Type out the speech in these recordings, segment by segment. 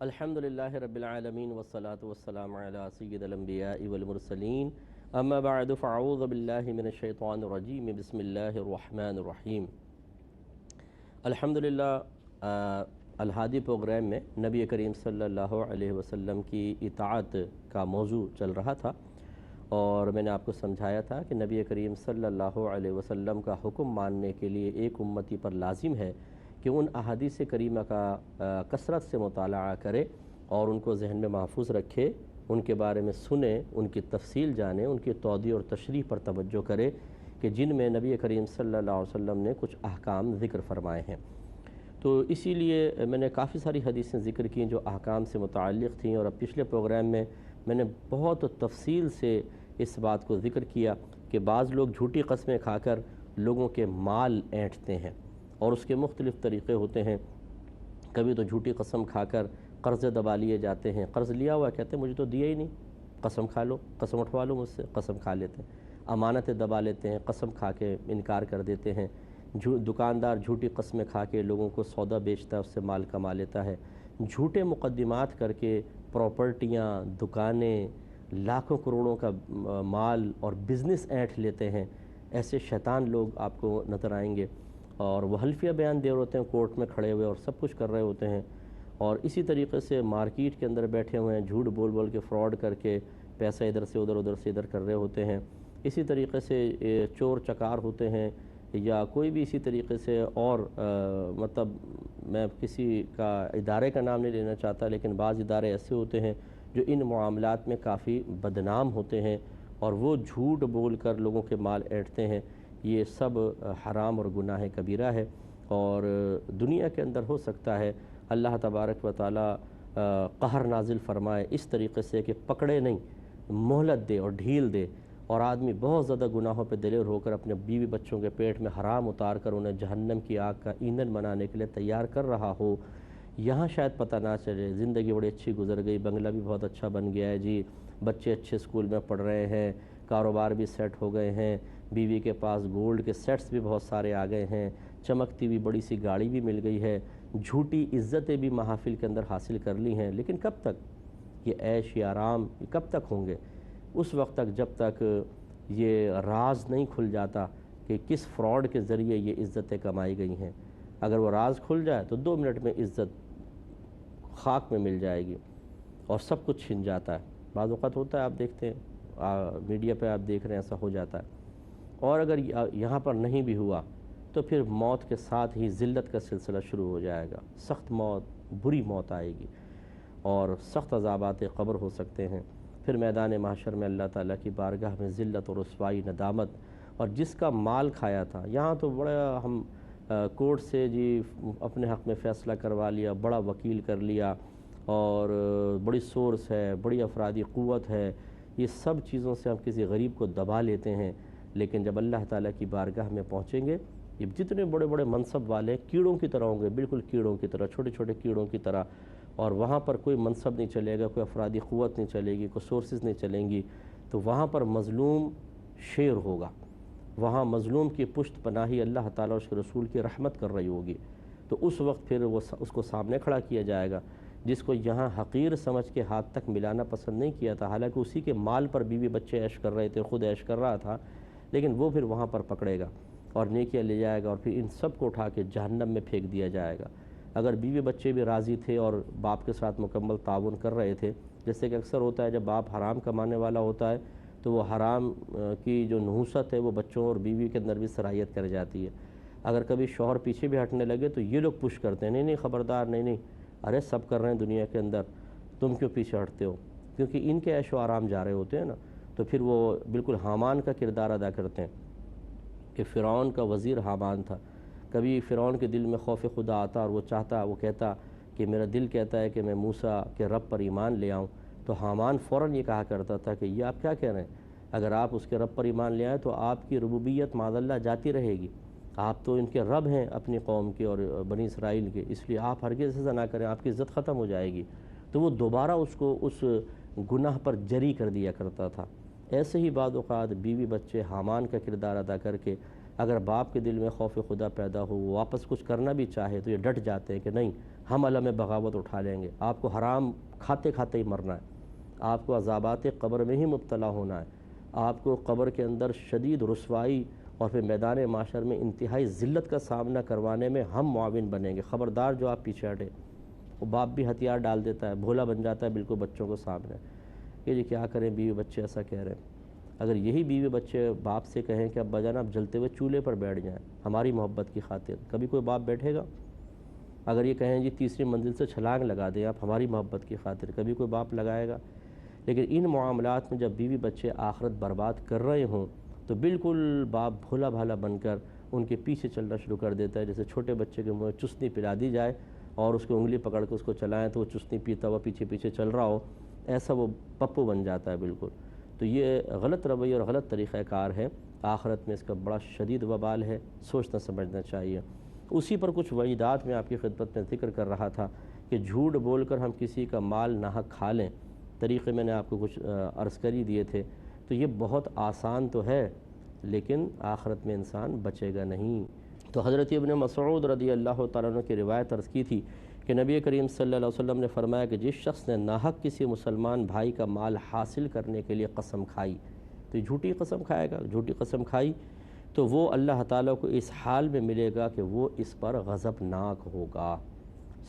الحمدللہ رب العالمین والصلاة والسلام علی سید الانبیاء والمرسلین اما بعد فاعوذ باللہ من الشیطان الرجیم بسم اللہ الرحمن الرحیم۔ الحمدللہ الہادی پروگرام میں نبی کریم صلی اللہ علیہ وسلم کی اطاعت کا موضوع چل رہا تھا، اور میں نے آپ کو سمجھایا تھا کہ نبی کریم صلی اللہ علیہ وسلم کا حکم ماننے کے لیے ایک امتی پر لازم ہے کہ ان احادیث کریمہ کا کثرت سے مطالعہ کرے اور ان کو ذہن میں محفوظ رکھے، ان کے بارے میں سنے، ان کی تفصیل جانے، ان کی توضیح اور تشریح پر توجہ کرے کہ جن میں نبی کریم صلی اللہ علیہ وسلم نے کچھ احکام ذکر فرمائے ہیں۔ تو اسی لیے میں نے کافی ساری حدیثیں ذکر کیں جو احکام سے متعلق تھیں، اور اب پچھلے پروگرام میں نے بہت تفصیل سے اس بات کو ذکر کیا کہ بعض لوگ جھوٹی قسمیں کھا کر لوگوں کے مال اینٹھتے ہیں، اور اس کے مختلف طریقے ہوتے ہیں۔ کبھی تو جھوٹی قسم کھا کر قرض دبا لیے جاتے ہیں، قرض لیا ہوا کہتے ہیں مجھے تو دیا ہی نہیں، قسم کھا لو، قسم اٹھوا لو مجھ سے، قسم کھا لیتے ہیں۔ امانتیں دبا لیتے ہیں، قسم کھا کے انکار کر دیتے ہیں۔ دکاندار جھوٹی قسمیں کھا کے لوگوں کو سودا بیچتا ہے، اس سے مال کما لیتا ہے۔ جھوٹے مقدمات کر کے پراپرٹیاں، دکانیں، لاکھوں کروڑوں کا مال اور بزنس اینٹھ لیتے ہیں۔ ایسے شیطان لوگ آپ کو نظر آئیں گے، اور وہ حلفیہ بیان دے رہے ہوتے ہیں کورٹ میں کھڑے ہوئے، اور سب کچھ کر رہے ہوتے ہیں، اور اسی طریقے سے مارکیٹ کے اندر بیٹھے ہوئے ہیں، جھوٹ بول بول کے فراڈ کر کے پیسہ ادھر سے ادھر، ادھر سے ادھر کر رہے ہوتے ہیں۔ اسی طریقے سے چور چکار ہوتے ہیں، یا کوئی بھی اسی طریقے سے، اور مطلب میں کسی کا ادارے کا نام نہیں لینا چاہتا، لیکن بعض ادارے ایسے ہوتے ہیں جو ان معاملات میں کافی بدنام ہوتے ہیں، اور وہ جھوٹ بول کر لوگوں کے مال اینٹھتے ہیں۔ یہ سب حرام اور گناہ کبیرہ ہے، اور دنیا کے اندر ہو سکتا ہے اللہ تبارک و تعالی قہر نازل فرمائے اس طریقے سے کہ پکڑے نہیں، مہلت دے اور ڈھیل دے، اور آدمی بہت زیادہ گناہوں پہ دلیر ہو کر اپنے بیوی بچوں کے پیٹ میں حرام اتار کر انہیں جہنم کی آگ کا ایندھن بنانے کے لیے تیار کر رہا ہو۔ یہاں شاید پتہ نہ چلے، زندگی بڑی اچھی گزر گئی، بنگلہ بھی بہت اچھا بن گیا ہے جی، بچے اچھے اسکول میں پڑھ رہے ہیں، کاروبار بھی سیٹ ہو گئے ہیں، بیوی کے پاس گولڈ کے سیٹس بھی بہت سارے آ گئے ہیں، چمکتی ہوئی بڑی سی گاڑی بھی مل گئی ہے، جھوٹی عزتیں بھی محافل کے اندر حاصل کر لی ہیں۔ لیکن کب تک یہ عیش یا آرام کب تک ہوں گے؟ اس وقت تک جب تک یہ راز نہیں کھل جاتا کہ کس فراڈ کے ذریعے یہ عزتیں کمائی گئی ہیں۔ اگر وہ راز کھل جائے تو 2 منٹ میں عزت خاک میں مل جائے گی، اور سب کچھ چھن جاتا ہے۔ بعض اوقات ہوتا ہے، آپ دیکھتے ہیں میڈیا پہ آپ دیکھ رہے ہیں، ایسا ہو جاتا ہے۔ اور اگر یہاں پر نہیں بھی ہوا تو پھر موت کے ساتھ ہی ذلت کا سلسلہ شروع ہو جائے گا، سخت موت، بری موت آئے گی، اور سخت عذابات قبر ہو سکتے ہیں۔ پھر میدان محشر میں اللہ تعالیٰ کی بارگاہ میں ذلت اور رسوائی، ندامت، اور جس کا مال کھایا تھا، یہاں تو بڑا ہم کورٹ سے جی اپنے حق میں فیصلہ کروا لیا، بڑا وکیل کر لیا، اور بڑی سورس ہے، بڑی افرادی قوت ہے، یہ سب چیزوں سے ہم کسی غریب کو دبا لیتے ہیں۔ لیکن جب اللہ تعالیٰ کی بارگاہ میں پہنچیں گے، یہ جتنے بڑے بڑے منصب والے کیڑوں کی طرح ہوں گے، بالکل کیڑوں کی طرح، چھوٹے چھوٹے کیڑوں کی طرح، اور وہاں پر کوئی منصب نہیں چلے گا، کوئی افرادی قوت نہیں چلے گی، کوئی سورسز نہیں چلیں گی، تو وہاں پر مظلوم شیر ہوگا، وہاں مظلوم کی پشت پناہی اللہ تعالیٰ اور اس کے رسول کی رحمت کر رہی ہوگی۔ تو اس وقت پھر اس کو سامنے کھڑا کیا جائے گا، جس کو یہاں حقیر سمجھ کے ہاتھ تک ملانا پسند نہیں کیا تھا، حالانکہ اسی کے مال پر بیوی بچے عیش کر رہے تھے، خود عیش کر رہا تھا، لیکن وہ پھر وہاں پر پکڑے گا اور نیکیاں لے جائے گا، اور پھر ان سب کو اٹھا کے جہنم میں پھینک دیا جائے گا۔ اگر بیوی بچے بھی راضی تھے اور باپ کے ساتھ مکمل تعاون کر رہے تھے، جیسے کہ اکثر ہوتا ہے جب باپ حرام کمانے والا ہوتا ہے تو وہ حرام کی جو نحوست ہے وہ بچوں اور بیوی کے اندر بھی سرایت کر جاتی ہے۔ اگر کبھی شوہر پیچھے بھی ہٹنے لگے تو یہ لوگ پش کرتے ہیں، نہیں نہیں خبردار، نہیں، ارے سب کر رہے ہیں دنیا کے اندر، تم کیوں پیچھے ہٹتے ہو؟ کیونکہ ان کے عیش و آرام جا رہے ہوتے ہیں نا، تو پھر وہ بالکل حامان کا کردار ادا کرتے ہیں کہ فرعون کا وزیر حامان تھا۔ کبھی فرعون کے دل میں خوف خدا آتا اور وہ کہتا کہ میرا دل کہتا ہے کہ میں موسیٰ کے رب پر ایمان لے آؤں، تو حامان فوراً یہ کہا کرتا تھا کہ یہ آپ کیا کہہ رہے ہیں؟ اگر آپ اس کے رب پر ایمان لے آئیں تو آپ کی ربوبیت معاذ اللہ جاتی رہے گی، آپ تو ان کے رب ہیں اپنی قوم کے اور بنی اسرائیل کے، اس لیے آپ ہرگز ایسا نہ کریں، آپ کی عزت ختم ہو جائے گی۔ تو وہ دوبارہ اس کو اس گناہ پر جری کر دیا کرتا تھا۔ ایسے ہی بعض اوقات بیوی بچے حامان کا کردار ادا کر کے اگر باپ کے دل میں خوف خدا پیدا ہو، وہ واپس کچھ کرنا بھی چاہے تو یہ ڈٹ جاتے ہیں کہ نہیں، ہم علم بغاوت اٹھا لیں گے، آپ کو حرام کھاتے کھاتے ہی مرنا ہے، آپ کو عذابات قبر میں ہی مبتلا ہونا ہے، آپ کو قبر کے اندر شدید رسوائی اور پھر میدان معاشر میں انتہائی ذلت کا سامنا کروانے میں ہم معاون بنیں گے، خبردار جو آپ پیچھے ہٹے۔ وہ باپ بھی ہتھیار ڈال دیتا ہے، بھولا بن جاتا ہے بالکل بچوں کو سامنے کہ جی کیا کریں، بیوی بچے ایسا کہہ رہے ہیں۔ اگر یہی بیوی بچے باپ سے کہیں کہ ابا جان آپ جلتے ہوئے چولہے پر بیٹھ جائیں ہماری محبت کی خاطر، کبھی کوئی باپ بیٹھے گا؟ اگر یہ کہیں جی تیسری منزل سے چھلانگ لگا دیں آپ ہماری محبت کی خاطر، کبھی کوئی باپ لگائے گا؟ لیکن ان معاملات میں جب بیوی بچے آخرت برباد کر رہے ہوں تو بالکل باپ بھولا بھالا بن کر ان کے پیچھے چلنا شروع کر دیتا ہے، جیسے چھوٹے بچے کے منہ چسنی پلا دی جائے اور اس کو انگلی پکڑ کے اس کو چلائیں تو وہ چسنی پیتا ہوا پیچھے پیچھے چل رہا ہو، ایسا وہ پپو بن جاتا ہے بالکل۔ تو یہ غلط رویہ اور غلط طریقہ کار ہے، آخرت میں اس کا بڑا شدید وبال ہے، سوچنا سمجھنا چاہیے۔ اسی پر کچھ وعیدات میں آپ کی خدمت میں ذکر کر رہا تھا کہ جھوٹ بول کر ہم کسی کا مال ناحق کھا لیں، طریقے میں نے آپ کو کچھ عرض کر ہی دیے تھے، تو یہ بہت آسان تو ہے لیکن آخرت میں انسان بچے گا نہیں۔ تو حضرت ابن مسعود رضی اللہ تعالیٰ عنہ کی روایت عرض کی تھی کہ نبی کریم صلی اللہ علیہ وسلم نے فرمایا کہ جس شخص نے ناحق کسی مسلمان بھائی کا مال حاصل کرنے کے لیے قسم کھائی، تو یہ جھوٹی قسم کھائے گا، جھوٹی قسم کھائی تو وہ اللہ تعالیٰ کو اس حال میں ملے گا کہ وہ اس پر غضبناک ہوگا،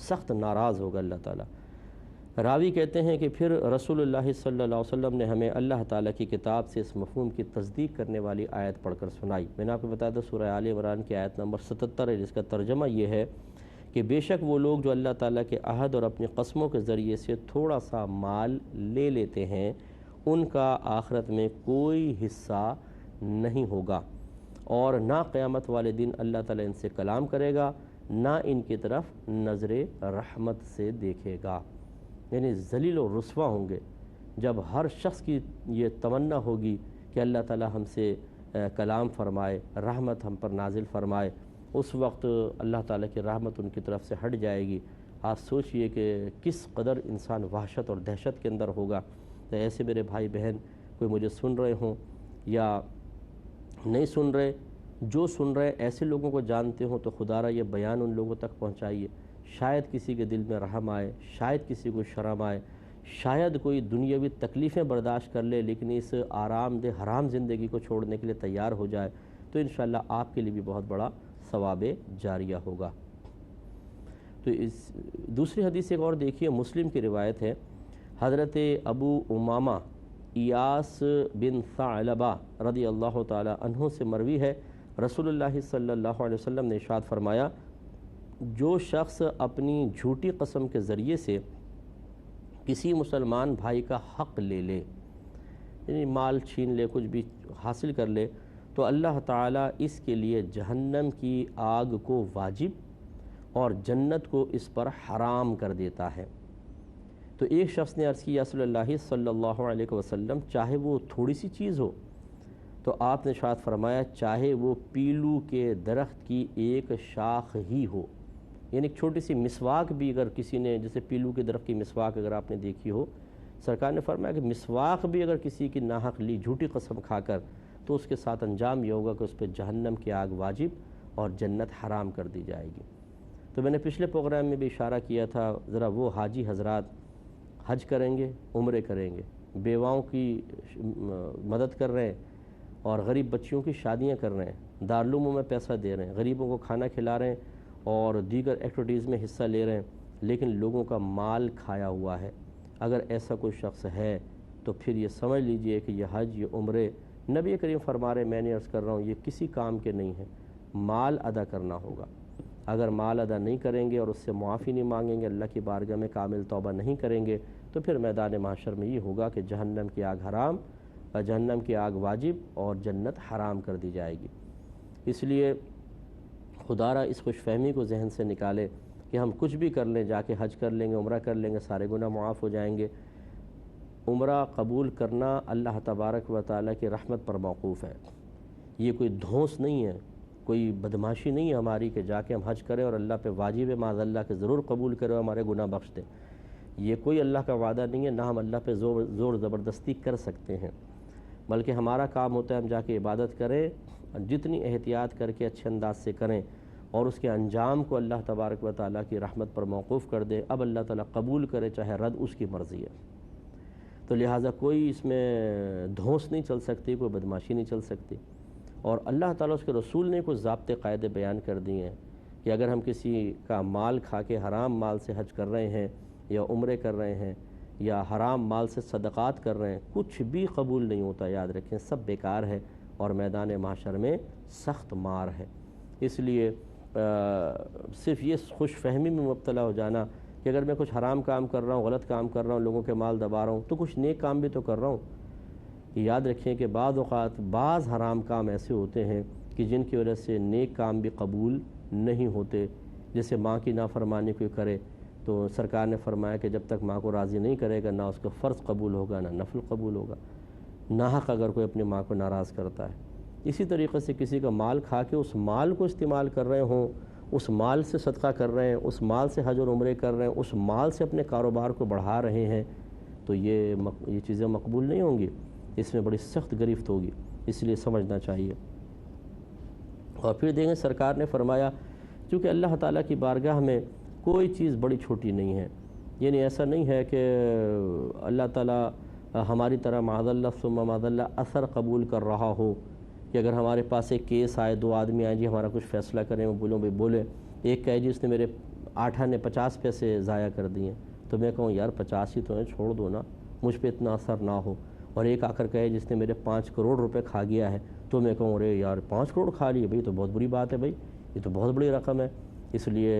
سخت ناراض ہوگا اللہ تعالیٰ۔ راوی کہتے ہیں کہ پھر رسول اللہ صلی اللہ علیہ وسلم نے ہمیں اللہ تعالیٰ کی کتاب سے اس مفہوم کی تصدیق کرنے والی آیت پڑھ کر سنائی۔ میں نے آپ کو بتایا تھا سورہ آل عمران کی آیت نمبر 77 ہے، جس کا ترجمہ یہ ہے کہ بے شک وہ لوگ جو اللہ تعالیٰ کے عہد اور اپنی قسموں کے ذریعے سے تھوڑا سا مال لے لیتے ہیں ان کا آخرت میں کوئی حصہ نہیں ہوگا، اور نہ قیامت والے دن اللہ تعالیٰ ان سے کلام کرے گا، نہ ان کی طرف نظر رحمت سے دیکھے گا۔ یعنی ذلیل و رسوا ہوں گے جب ہر شخص کی یہ تمنا ہوگی کہ اللہ تعالیٰ ہم سے کلام فرمائے، رحمت ہم پر نازل فرمائے، اس وقت اللہ تعالیٰ کی رحمت ان کی طرف سے ہٹ جائے گی۔ آپ سوچئے کہ کس قدر انسان وحشت اور دہشت کے اندر ہوگا۔ تو ایسے میرے بھائی بہن کوئی مجھے سن رہے ہوں یا نہیں سن رہے، جو سن رہے ایسے لوگوں کو جانتے ہوں تو خدا را یہ بیان ان لوگوں تک پہنچائیے، شاید کسی کے دل میں رحم آئے، شاید کسی کو شرم آئے، شاید کوئی دنیاوی تکلیفیں برداشت کر لے لیکن اس آرام دہ حرام زندگی کو چھوڑنے کے لیے تیار ہو جائے، تو انشاءاللہ آپ کے لیے بھی بہت بڑا ثواب جاریہ ہوگا۔ تو اس دوسری حدیث ایک اور دیکھیے، مسلم کی روایت ہے، حضرت ابو امامہ ایاس بن ثعلبہ رضی اللہ تعالی عنہ سے مروی ہے، رسول اللہ صلی اللہ علیہ وسلم نے ارشاد فرمایا، جو شخص اپنی جھوٹی قسم کے ذریعے سے کسی مسلمان بھائی کا حق لے لے، یعنی مال چھین لے، کچھ بھی حاصل کر لے، تو اللہ تعالیٰ اس کے لیے جہنم کی آگ کو واجب اور جنت کو اس پر حرام کر دیتا ہے۔ تو ایک شخص نے عرض کی یا رسول اللہ صلی اللہ علیہ وسلم، چاہے وہ تھوڑی سی چیز ہو؟ تو آپ نے ارشاد فرمایا چاہے وہ پیلو کے درخت کی ایک شاخ ہی ہو، یعنی ایک چھوٹی سی مسواک بھی اگر کسی نے، جیسے پیلو کے درخت کی مسواک اگر آپ نے دیکھی ہو، سرکار نے فرمایا کہ مسواک بھی اگر کسی کی ناحق لی جھوٹی قسم کھا کر، تو اس کے ساتھ انجام یہ ہوگا کہ اس پہ جہنم کی آگ واجب اور جنت حرام کر دی جائے گی۔ تو میں نے پچھلے پروگرام میں بھی اشارہ کیا تھا، ذرا وہ حاجی حضرات حج کریں گے، عمرے کریں گے، بیواؤں کی مدد کر رہے ہیں اور غریب بچیوں کی شادیاں کر رہے ہیں، دارالعلوموں میں پیسہ دے رہے ہیں، غریبوں کو کھانا کھلا رہے ہیں اور دیگر ایکٹیویٹیز میں حصہ لے رہے ہیں، لیکن لوگوں کا مال کھایا ہوا ہے۔ اگر ایسا کوئی شخص ہے تو پھر یہ سمجھ لیجئے کہ یہ حج، یہ عمرے، نبی کریم فرما رہے، میں نے عرض کر رہا ہوں، یہ کسی کام کے نہیں ہیں، مال ادا کرنا ہوگا۔ اگر مال ادا نہیں کریں گے اور اس سے معافی نہیں مانگیں گے، اللہ کی بارگاہ میں کامل توبہ نہیں کریں گے، تو پھر میدان محشر میں یہ ہوگا کہ جہنم کی آگ حرام، جہنم کی آگ واجب اور جنت حرام کر دی جائے گی۔ اس لیے خدا را اس خوش فہمی کو ذہن سے نکالے کہ ہم کچھ بھی کر لیں، جا کے حج کر لیں گے، عمرہ کر لیں گے، سارے گناہ معاف ہو جائیں گے۔ عمرہ قبول کرنا اللہ تبارک و تعالیٰ کی رحمت پر موقوف ہے، یہ کوئی دھونس نہیں ہے، کوئی بدماشی نہیں ہے ہماری کہ جا کے ہم حج کریں اور اللہ پہ واجب معاذ اللہ کہ ضرور قبول کرے اور ہمارے گناہ بخش دے۔ یہ کوئی اللہ کا وعدہ نہیں ہے، نہ ہم اللہ پہ زور زبردستی کر سکتے ہیں، بلکہ ہمارا کام ہوتا ہے ہم جا کے عبادت کریں، جتنی احتیاط کر کے اچھے انداز سے کریں، اور اس کے انجام کو اللہ تبارک و تعالیٰ کی رحمت پر موقوف کر دے، اب اللہ تعالیٰ قبول کرے چاہے رد، اس کی مرضی ہے۔ تو لہٰذا کوئی اس میں دھونس نہیں چل سکتی، کوئی بدماشی نہیں چل سکتی۔ اور اللہ تعالیٰ اس کے رسول نے کچھ ضابطے قاعدے بیان کر دیے ہیں کہ اگر ہم کسی کا مال کھا کے حرام مال سے حج کر رہے ہیں یا عمرے کر رہے ہیں یا حرام مال سے صدقات کر رہے ہیں، کچھ بھی قبول نہیں ہوتا، یاد رکھیں، سب بیکار ہے اور میدان محشر میں سخت مار ہے۔ اس لیے صرف یہ خوش فہمی میں مبتلا ہو جانا کہ اگر میں کچھ حرام کام کر رہا ہوں، غلط کام کر رہا ہوں، لوگوں کے مال دبا رہا ہوں، تو کچھ نیک کام بھی تو کر رہا ہوں۔ یاد رکھیں کہ بعض اوقات بعض حرام کام ایسے ہوتے ہیں کہ جن کی وجہ سے نیک کام بھی قبول نہیں ہوتے۔ جیسے ماں کی نافرمانی کوئی کرے تو سرکار نے فرمایا کہ جب تک ماں کو راضی نہیں کرے گا، نہ اس کا فرض قبول ہوگا نہ نفل قبول ہوگا۔ ناحق اگر کوئی اپنی ماں کو ناراض کرتا ہے، اسی طریقے سے کسی کا مال کھا کے اس مال کو استعمال کر رہے ہوں، اس مال سے صدقہ کر رہے ہیں، اس مال سے حج اور عمرے کر رہے ہیں، اس مال سے اپنے کاروبار کو بڑھا رہے ہیں، تو یہ چیزیں مقبول نہیں ہوں گی، اس میں بڑی سخت گرفت ہوگی، اس لیے سمجھنا چاہیے۔ اور پھر دیکھیں سرکار نے فرمایا چونکہ اللہ تعالیٰ کی بارگاہ میں کوئی چیز بڑی چھوٹی نہیں ہے، یعنی ایسا نہیں ہے کہ اللہ تعالیٰ ہماری طرح معاذ اللہ ثم معاذ اللہ اثر قبول کر رہا ہو کہ اگر ہمارے پاس ایک کیس آئے، دو آدمی آئیں جی ہمارا کچھ فیصلہ کریں، وہ بولوں بھائی بولے، ایک کہے جی اس نے میرے 8 آنے 50 پیسے ضائع کر دیے، تو میں کہوں یار 50 ہی تو ہیں، چھوڑ دو نا، مجھ پہ اتنا اثر نہ ہو۔ اور ایک آ کر کہے جس نے میرے 5 کروڑ روپے کھا گیا ہے، تو میں کہوں ارے یار 5 کروڑ کھا لیے، بھائی تو بہت بری بات ہے، بھائی یہ تو بہت بڑی رقم ہے، اس لیے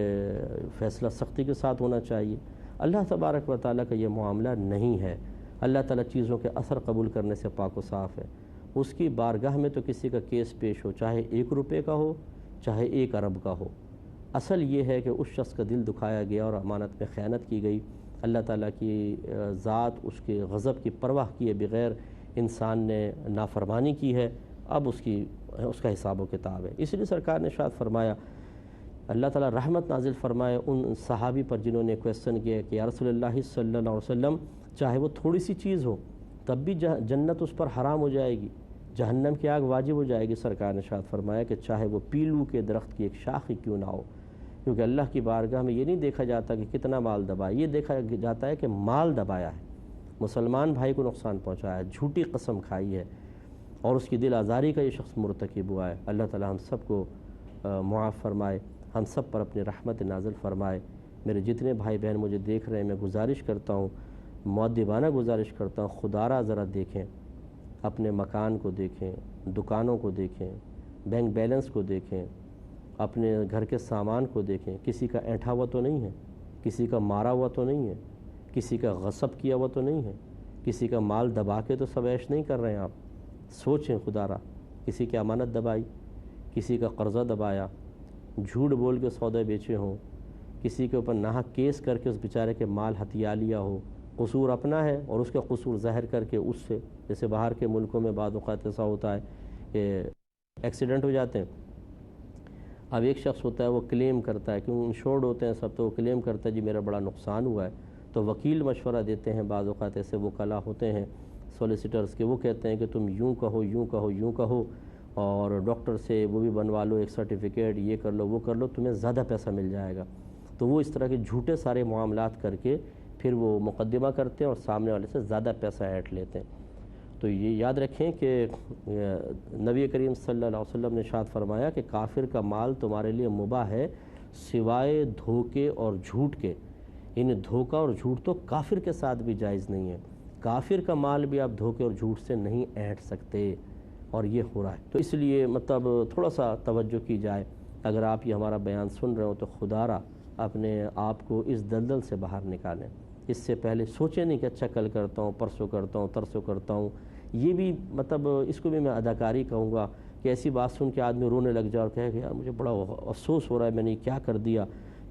فیصلہ سختی کے ساتھ ہونا چاہیے۔ اللہ تبارک و تعالیٰ کا یہ معاملہ نہیں ہے، اللہ تعالیٰ چیزوں کے اثر قبول کرنے سے پاک و صاف ہے۔ اس کی بارگاہ میں تو کسی کا کیس پیش ہو، چاہے 1 روپے کا ہو چاہے 1 ارب کا ہو، اصل یہ ہے کہ اس شخص کا دل دکھایا گیا اور امانت میں خیانت کی گئی، اللہ تعالیٰ کی ذات اس کے غضب کی پرواہ کیے بغیر انسان نے نافرمانی کی ہے، اب اس کا حساب و کتاب ہے۔ اس لیے سرکار نے ارشاد فرمایا، اللہ تعالیٰ رحمت نازل فرمائے ان صحابی پر جنہوں نے کویسچن کیا کہ یا رسول اللہ صلی اللہ علیہ وسلم چاہے وہ تھوڑی سی چیز ہو تب بھی جنت اس پر حرام ہو جائے گی، جہنم کی آگ واجب ہو جائے گی۔ سرکار نے ارشاد فرمایا کہ چاہے وہ پیلو کے درخت کی ایک شاخ ہی کیوں نہ ہو، کیونکہ اللہ کی بارگاہ میں یہ نہیں دیکھا جاتا کہ کتنا مال دبایا، یہ دیکھا جاتا ہے کہ مال دبایا ہے، مسلمان بھائی کو نقصان پہنچایا ہے، جھوٹی قسم کھائی ہے اور اس کی دل آزاری کا یہ شخص مرتکب ہوا ہے۔ اللہ تعالی ہم سب کو معاف فرمائے، ہم سب پر اپنی رحمت نازل فرمائے۔ میرے جتنے بھائی بہن مجھے دیکھ رہے ہیں، میں گزارش کرتا ہوں، مؤدبانہ گزارش کرتا ہوں، خدا را ذرا دیکھیں، اپنے مکان کو دیکھیں، دکانوں کو دیکھیں، بینک بیلنس کو دیکھیں، اپنے گھر کے سامان کو دیکھیں، کسی کا اینٹھا ہوا تو نہیں ہے، کسی کا مارا ہوا تو نہیں ہے، کسی کا غصب کیا ہوا تو نہیں ہے، کسی کا مال دبا کے تو سب عیش نہیں کر رہے ہیں آپ۔ سوچیں خدا را، کسی کی امانت دبائی، کسی کا قرضہ دبایا، جھوٹ بول کے سودے بیچے ہوں، کسی کے اوپر ناحق کیس کر کے اس بیچارے کے مال ہتھیا لیا ہو، قصور اپنا ہے اور اس کا قصور ظاہر کر کے اس سے، جیسے باہر کے ملکوں میں بعض اوقات ایسا ہوتا ہے کہ ایکسیڈنٹ ہو جاتے ہیں، اب ایک شخص ہوتا ہے وہ کلیم کرتا ہے، کیوں انشورڈ ہوتے ہیں سب، تو وہ کلیم کرتا ہے جی میرا بڑا نقصان ہوا ہے، تو وکیل مشورہ دیتے ہیں، بعض اوقات ایسے وکلا ہوتے ہیں سولیسیٹرز کے، وہ کہتے ہیں کہ تم یوں کہو یوں کہو یوں کہو، اور ڈاکٹر سے وہ بھی بنوا لو ایک سرٹیفکیٹ، یہ کر لو وہ کر لو، تمہیں زیادہ پیسہ مل جائے گا۔ تو وہ اس طرح کے جھوٹے سارے معاملات کر کے پھر وہ مقدمہ کرتے ہیں اور سامنے والے سے زیادہ پیسہ ایٹ لیتے ہیں۔ تو یہ یاد رکھیں کہ نبی کریم صلی اللہ علیہ وسلم نے ارشاد فرمایا کہ کافر کا مال تمہارے لیے مباح ہے سوائے دھوکے اور جھوٹ کے، یعنی دھوکہ اور جھوٹ تو کافر کے ساتھ بھی جائز نہیں ہے، کافر کا مال بھی آپ دھوکے اور جھوٹ سے نہیں اینٹ سکتے، اور یہ ہو رہا ہے۔ تو اس لیے مطلب تھوڑا سا توجہ کی جائے، اگر آپ یہ ہمارا بیان سن رہے ہو تو خدا را اپنے آپ کو اس دلدل سے باہر نکالیں، اس سے پہلے سوچیں نہیں کہ اچھا کل کرتا ہوں، پرسوں کرتا ہوں، ترسوں کرتا ہوں، یہ بھی مطلب اس کو بھی میں اداکاری کہوں گا کہ ایسی بات سن کے آدمی رونے لگ جائے اور کہے کہ یار مجھے بڑا افسوس ہو رہا ہے، میں نے کیا کر دیا،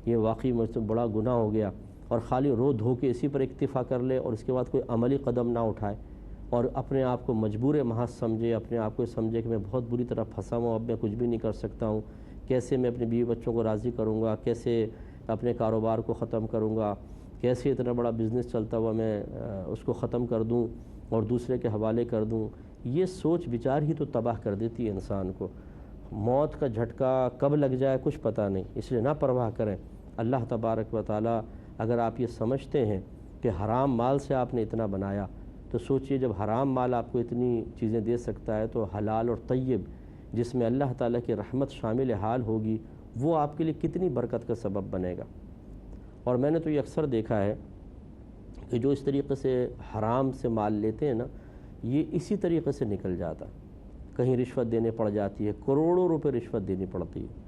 یہ واقعی مجھ سے بڑا گناہ ہو گیا، اور خالی رو دھو کے اسی پر اکتفا کر لے اور اس کے بعد کوئی عملی قدم نہ اٹھائے اور اپنے آپ کو مجبور محض سمجھے، اپنے آپ کو سمجھے کہ میں بہت بری طرح پھنسا ہوں، اب میں کچھ بھی نہیں کر سکتا ہوں، کیسے میں اپنے بیوی بچوں کو راضی کروں گا، کیسے اپنے کاروبار کو ختم کروں گا، کیسے اتنا بڑا بزنس چلتا ہوا میں اس کو ختم کر دوں اور دوسرے کے حوالے کر دوں، یہ سوچ بچار ہی تو تباہ کر دیتی ہے انسان کو۔ موت کا جھٹکا کب لگ جائے کچھ پتہ نہیں، اس لیے نہ پرواہ کریں۔ اللہ تبارک و تعالی اگر آپ یہ سمجھتے ہیں کہ حرام مال سے آپ نے اتنا بنایا، تو سوچئے جب حرام مال آپ کو اتنی چیزیں دے سکتا ہے تو حلال اور طیب جس میں اللہ تعالیٰ کی رحمت شامل حال ہوگی وہ آپ کے لیے کتنی برکت کا سبب بنے گا۔ اور میں نے تو یہ اکثر دیکھا ہے کہ جو اس طریقے سے حرام سے مال لیتے ہیں نا، یہ اسی طریقے سے نکل جاتا، کہیں رشوت دینے پڑ جاتی ہے، کروڑوں روپے رشوت دینی پڑتی ہے،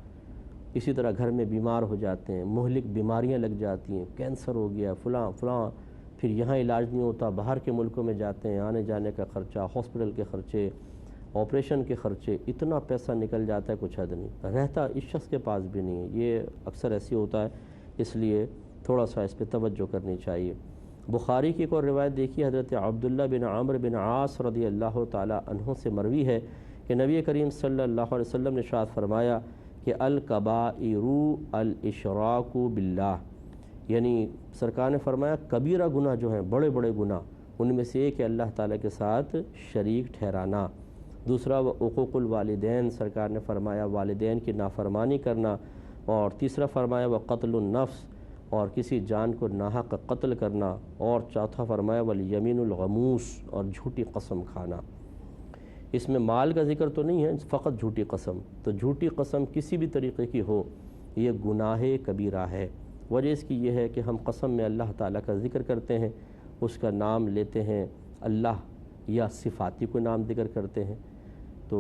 اسی طرح گھر میں بیمار ہو جاتے ہیں، مہلک بیماریاں لگ جاتی ہیں، کینسر ہو گیا فلاں فلاں، پھر یہاں علاج نہیں ہوتا، باہر کے ملکوں میں جاتے ہیں، آنے جانے کا خرچہ، ہاسپٹل کے خرچے، آپریشن کے خرچے، اتنا پیسہ نکل جاتا ہے کچھ حد نہیں رہتا، اس شخص کے پاس بھی نہیں ہے۔ یہ اکثر ایسی ہوتا ہے، اس لیے تھوڑا سا اس پہ توجہ کرنی چاہیے۔ بخاری کی ایک اور روایت دیکھی، حضرت عبداللہ بن عمرو بن عاص رضی اللہ تعالی عنہ سے مروی ہے کہ نبی کریم صلی اللہ علیہ وسلم نے ارشاد فرمایا کہ الکبائر الاشراک باللہ، یعنی سرکار نے فرمایا کبیرہ گناہ جو ہیں، بڑے بڑے گناہ، ان میں سے ایک ہے اللہ تعالیٰ کے ساتھ شریک ٹھہرانا۔ دوسرا وہ عقوق الوالدین، سرکار نے فرمایا والدین کی نافرمانی کرنا، اور تیسرا فرمایا وہ قتل النفس، اور کسی جان کو ناحق قتل کرنا، اور چوتھا فرمایا والیمین الغموس، اور جھوٹی قسم کھانا۔ اس میں مال کا ذکر تو نہیں ہے، فقط جھوٹی قسم، تو جھوٹی قسم کسی بھی طریقے کی ہو یہ گناہ کبیرہ ہے۔ وجہ اس کی یہ ہے کہ ہم قسم میں اللہ تعالیٰ کا ذکر کرتے ہیں، اس کا نام لیتے ہیں، اللہ یا صفاتی کو نام ذکر کرتے ہیں، تو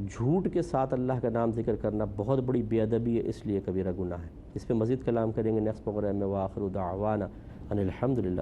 جھوٹ کے ساتھ اللہ کا نام ذکر کرنا بہت بڑی بے ادبی ہے، اس لیے کبیرہ گناہ ہے۔ اس پہ مزید کلام کریں گے نیکسٹ پروگرام میں۔ وآخر دعوانا ان الحمدللہ۔